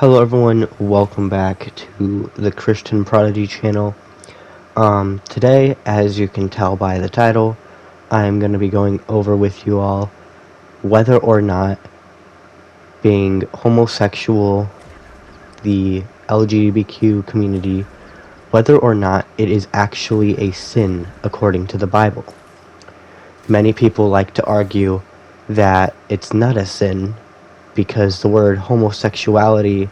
Hello everyone, welcome back to the Christian Prodigy channel. Today, as you can tell by the title, I'm going to be going over with you all whether or not being homosexual, the LGTBQ community, whether or not it is actually a sin according to the Bible. Many people like to argue that it's not a sin because the word homosexuality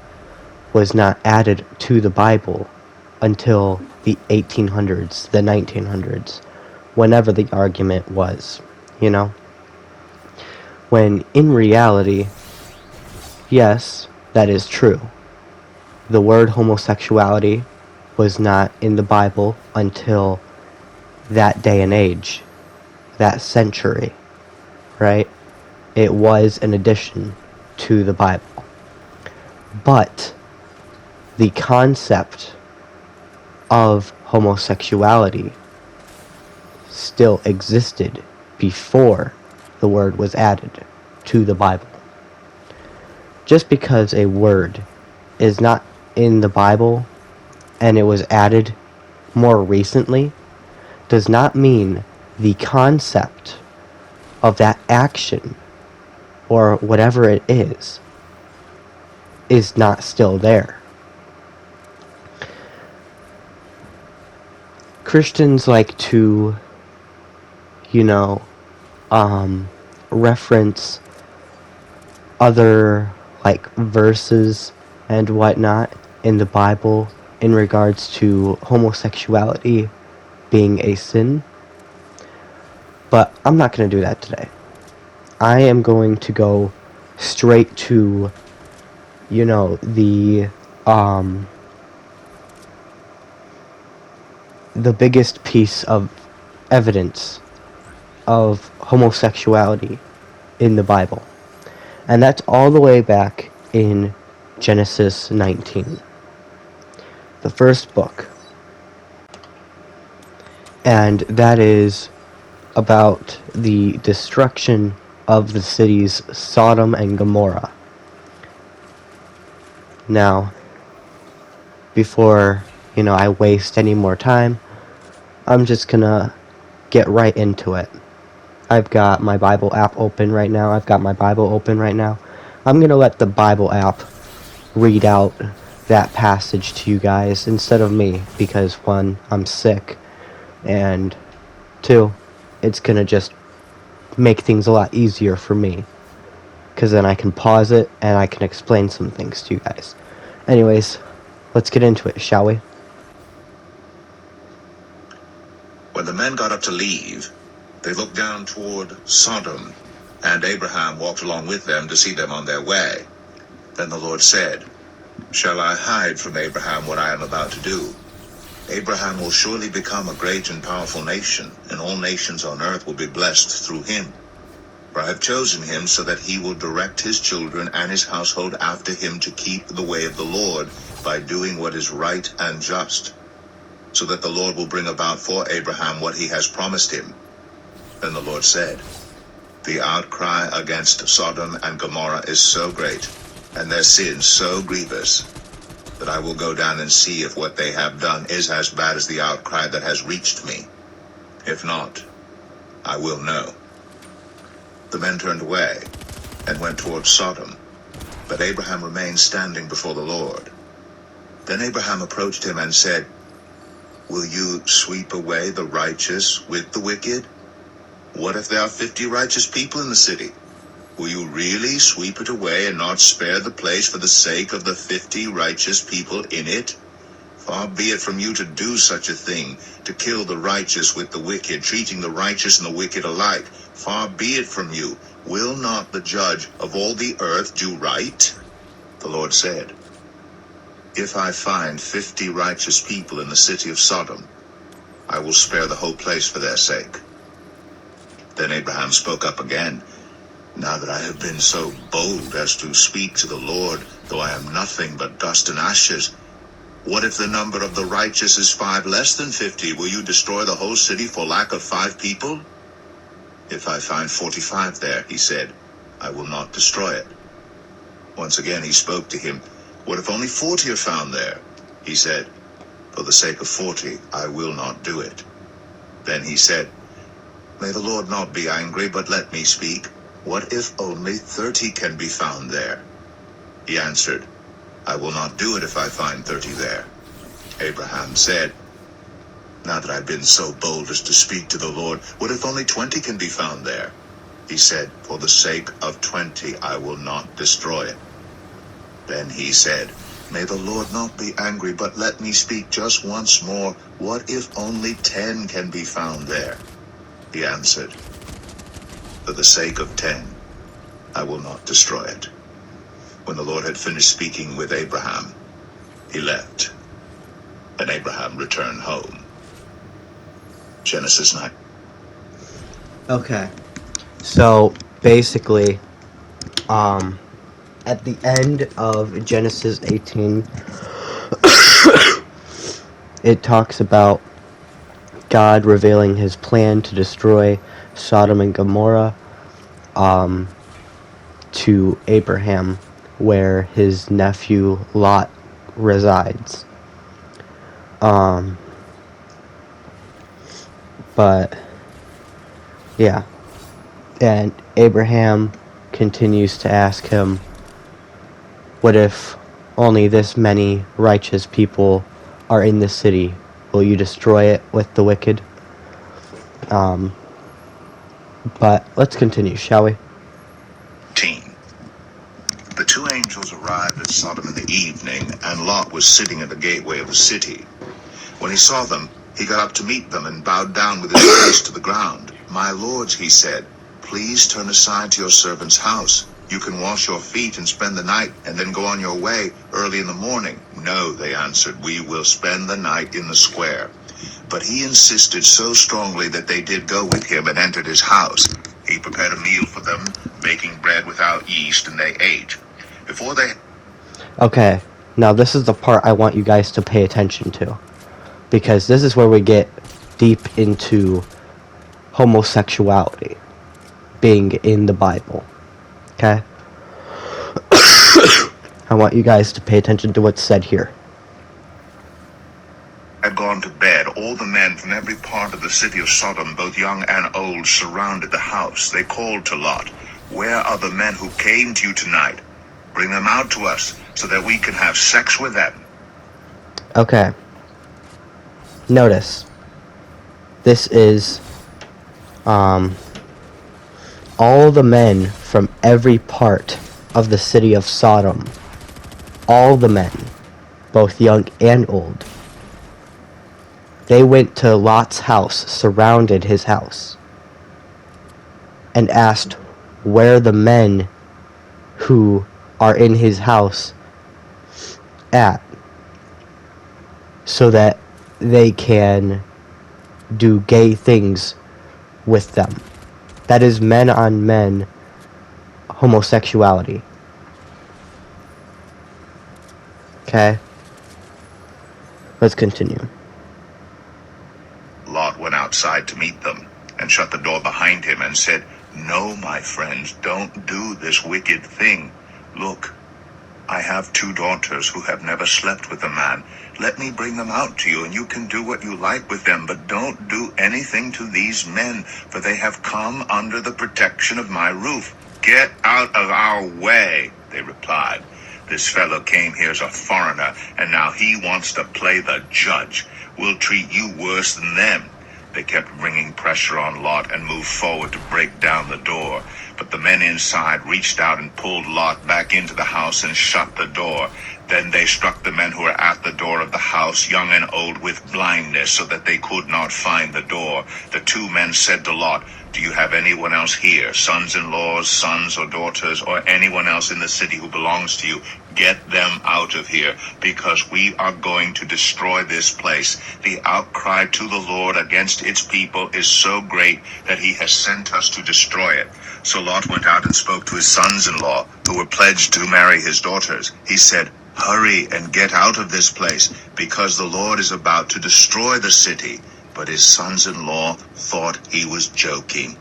was not added to the Bible until the 1800s, the 1900s, whenever the argument was, When in reality, yes, that is true. The word homosexuality was not in the Bible until that day and age, that century, right? It was an addition to the Bible. But the concept of homosexuality still existed before the word was added to the Bible. Just because a word is not in the Bible and it was added more recently does not mean the concept of that action or whatever it is not still there. Christians like to, reference other, verses and whatnot in the Bible in regards to homosexuality being a sin. But I'm not going to do that today. I am going to go straight to, the biggest piece of evidence of homosexuality in the Bible. And that's all the way back in Genesis 19, the first book. And that is about the destruction of the cities Sodom and Gomorrah. Now, before I waste any more time, I'm just gonna get right into it. I've got my Bible app open right now. I'm gonna let the Bible app read out that passage to you guys instead of me, because one, I'm sick, and two, it's gonna just make things a lot easier for me, because then I can pause it and I can explain some things to you guys. Anyways, let's get into it, shall we? When the men got up to leave, they looked down toward Sodom, and Abraham walked along with them to see them on their way. Then the Lord said, "Shall I hide from Abraham what I am about to do? Abraham will surely become a great and powerful nation, and all nations on earth will be blessed through him. For I have chosen him so that he will direct his children and his household after him to keep the way of the Lord by doing what is right and just, so that the Lord will bring about for Abraham what he has promised him." Then the Lord said, "The outcry against Sodom and Gomorrah is so great, and their sin so grievous, that I will go down and see if what they have done is as bad as the outcry that has reached me. If not, I will know." The men turned away and went towards Sodom, but Abraham remained standing before the Lord. Then Abraham approached him and said, "Will you sweep away the righteous with the wicked? What if there are 50 righteous people in the city? Will you really sweep it away and not spare the place for the sake of the 50 righteous people in it? Far be it from you to do such a thing, to kill the righteous with the wicked, treating the righteous and the wicked alike. Far be it from you. Will not the judge of all the earth do right?" The Lord said, "If I find 50 righteous people in the city of Sodom, I will spare the whole place for their sake." Then Abraham spoke up again, "Now that I have been so bold as to speak to the Lord, though I am nothing but dust and ashes, what if the number of the righteous is 5 less than 50? Will you destroy the whole city for lack of 5 people? If I find 45 there," he said, "I will not destroy it." Once again he spoke to him, What if only 40 are found there? He said, For the sake of 40, I will not do it. Then he said, May the Lord not be angry, but let me speak. What if only 30 can be found there? He answered, I will not do it if I find 30 there. Abraham said, Now that I've been so bold as to speak to the Lord, what if only 20 can be found there? He said, For the sake of 20, I will not destroy it. Then he said, May the Lord not be angry, but let me speak just once more. What if only 10 can be found there? He answered, For the sake of 10, I will not destroy it. When the Lord had finished speaking with Abraham, he left, and Abraham returned home. Genesis 9. Okay. So basically, at the end of Genesis 18, it talks about God revealing his plan to destroy Sodom and Gomorrah to Abraham, where his nephew Lot resides. But yeah, and Abraham continues to ask him, what if only this many righteous people are in the city? Will you destroy it with the wicked? But let's continue, shall we? The two angels arrived at Sodom in the evening, and Lot was sitting at the gateway of the city. When he saw them, he got up to meet them and bowed down with his face to the ground. My lords, he said, please turn aside to your servant's house. You can wash your feet and spend the night, and then go on your way early in the morning. No, they answered, we will spend the night in the square. But he insisted so strongly that they did go with him and entered his house. He prepared a meal for them, baking bread without yeast, and they ate. Before they... Okay, now this is the part I want you guys to pay attention to, because this is where we get deep into homosexuality being in the Bible. Okay? I want you guys to pay attention to what's said here. Had gone to bed, all the men from every part of the city of Sodom, both young and old, surrounded the house. They called to Lot, Where are the men who came to you tonight? Bring them out to us, so that we can have sex with them. Okay. Notice. This is, all the men from every part of the city of Sodom. All the men, both young and old. They went to Lot's house, surrounded his house, and asked where the men who are in his house at, so that they can do gay things with them. That is men on men homosexuality. Okay? Let's continue. Lot went outside to meet them, and shut the door behind him, and said, No, my friends, don't do this wicked thing. Look, I have 2 daughters who have never slept with a man. Let me bring them out to you, and you can do what you like with them, but don't do anything to these men, for they have come under the protection of my roof. Get out of our way, they replied. This fellow came here as a foreigner, and now he wants to play the judge. We'll treat you worse than them. They kept bringing pressure on Lot and moved forward to break down the door. But the men inside reached out and pulled Lot back into the house and shut the door. Then they struck the men who were at the door of the house, young and old, with blindness, so that they could not find the door. The 2 men said to Lot, Do you have anyone else here, sons-in-laws, sons or daughters, or anyone else in the city who belongs to you? Get them out of here, because we are going to destroy this place. The outcry to the Lord against its people is so great that he has sent us to destroy it. So Lot went out and spoke to his sons-in-law, who were pledged to marry his daughters. He said, Hurry and get out of this place, because the Lord is about to destroy the city. But his sons-in-law thought he was joking.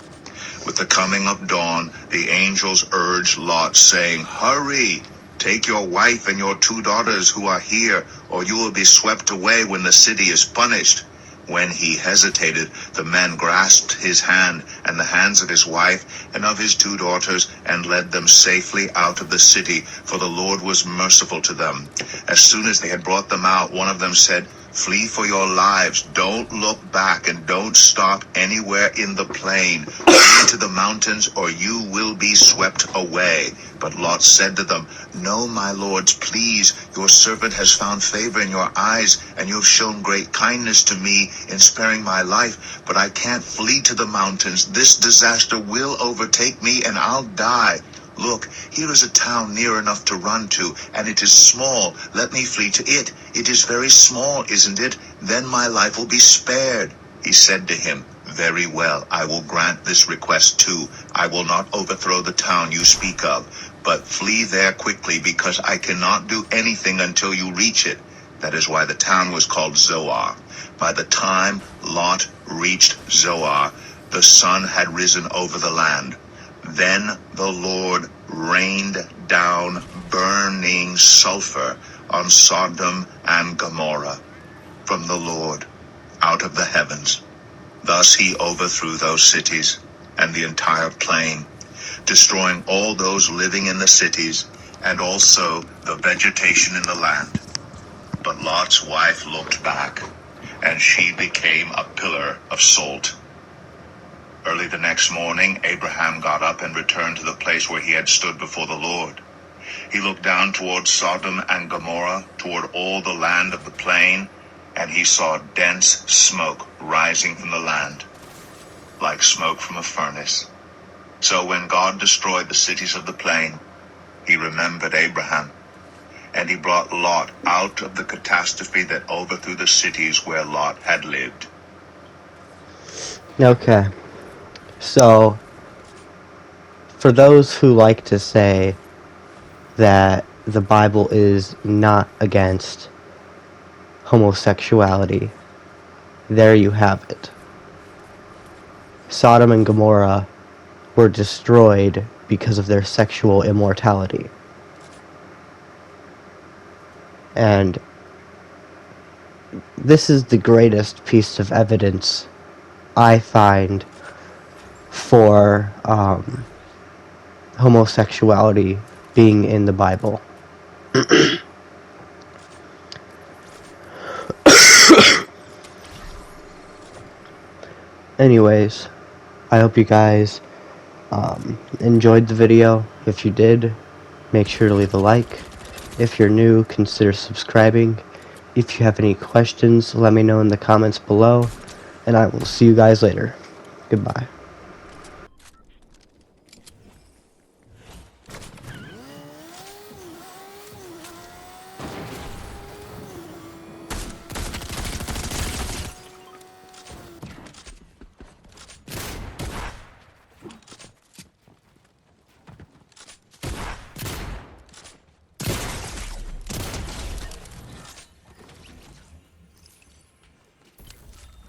With the coming of dawn, the angels urged Lot, saying, Hurry, Take your wife and your 2 daughters who are here, or you will be swept away when the city is punished." When he hesitated, the men grasped his hand and the hands of his wife and of his 2 daughters and led them safely out of the city, for the Lord was merciful to them. As soon as they had brought them out, one of them said, "Flee for your lives. Don't look back and don't stop anywhere in the plain. Flee to the mountains or you will be swept away." But Lot said to them, "No, my lords, please. Your servant has found favor in your eyes, and you have shown great kindness to me in sparing my life. But I can't flee to the mountains. This disaster will overtake me and I'll die. Look, here is a town near enough to run to, and it is small. Let me flee to it. It is very small, isn't it? Then my life will be spared." He said to him, "Very well, I will grant this request too. I will not overthrow the town you speak of, but flee there quickly, because I cannot do anything until you reach it." That is why the town was called Zoar. By the time Lot reached Zoar, the sun had risen over the land. Then the Lord rained down burning sulfur on Sodom and Gomorrah from the Lord out of the heavens. Thus he overthrew those cities and the entire plain, destroying all those living in the cities and also the vegetation in the land. But Lot's wife looked back, and she became a pillar of salt. Early the next morning, Abraham got up and returned to the place where he had stood before the Lord. He looked down toward Sodom and Gomorrah, toward all the land of the plain, and he saw dense smoke rising from the land, like smoke from a furnace. So when God destroyed the cities of the plain, he remembered Abraham, and he brought Lot out of the catastrophe that overthrew the cities where Lot had lived. Okay. So, for those who like to say that the Bible is not against homosexuality, there you have it. Sodom and Gomorrah were destroyed because of their sexual immorality. And this is the greatest piece of evidence I find for homosexuality being in the Bible. Anyways, I hope you guys enjoyed the video. If you did, make sure to leave a like. If you're new, consider subscribing. If you have any questions, let me know in the comments below, and I will see you guys later. Goodbye.